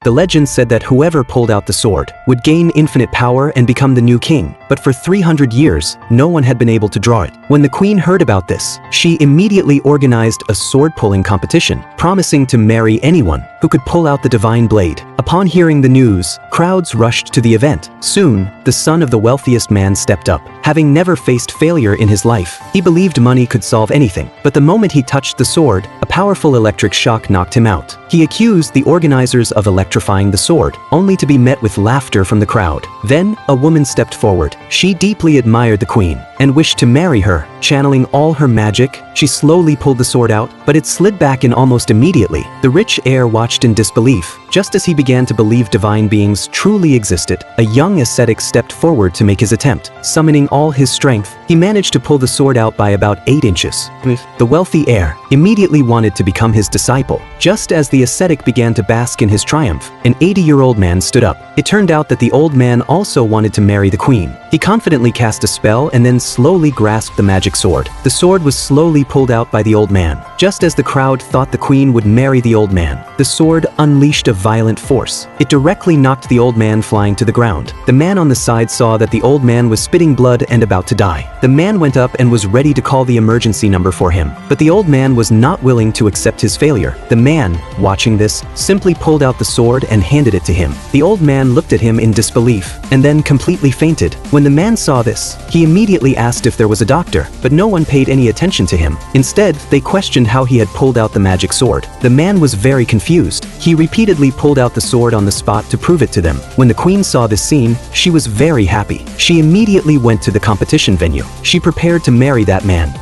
The legend said that whoever pulled out the sword would gain infinite power and become the new king, but for 300 years, no one had been able to draw it. When the queen heard about this, she immediately organized a sword-pulling competition, promising to marry anyone who could pull out the divine blade. Upon hearing the news, crowds rushed to the event. Soon, the son of the wealthiest man stepped up. Having never faced failure in his life, he believed money could solve anything. But the moment he touched the sword, a powerful electric shock knocked him out. He accused the organizers of electrifying the sword, only to be met with laughter from the crowd. Then, a woman stepped forward. She deeply admired the queen and wished to marry her. Channeling all her magic, she slowly pulled the sword out, but it slid back in almost immediately. The rich heir watched in disbelief. Just as he began to believe divine beings truly existed, a young ascetic stepped forward to make his attempt. Summoning all his strength, he managed to pull the sword out by about 8 inches. The wealthy heir immediately wanted to become his disciple. Just as the ascetic began to bask in his triumph, an 80-year-old man stood up. It turned out that the old man also wanted to marry the queen. He confidently cast a spell and then slowly grasped the magic sword. The sword was slowly pulled out by the old man. Just as the crowd thought the queen would marry the old man, the sword unleashed a violent force. It directly knocked the old man flying to the ground. The man on the side saw that the old man was spitting blood and about to die. The man went up and was ready to call the emergency number for him, but the old man was not willing to accept his failure. The man, watching this, simply pulled out the sword and handed it to him. The old man looked at him in disbelief and then completely fainted. When the man saw this, he immediately asked if there was a doctor, but no one paid any attention to him. Instead, they questioned how he had pulled out the magic sword. The man was very confused. He repeatedly pulled out the sword on the spot to prove it to them. When the queen saw this scene, she was very happy. She immediately went to the competition venue. She prepared to marry that man.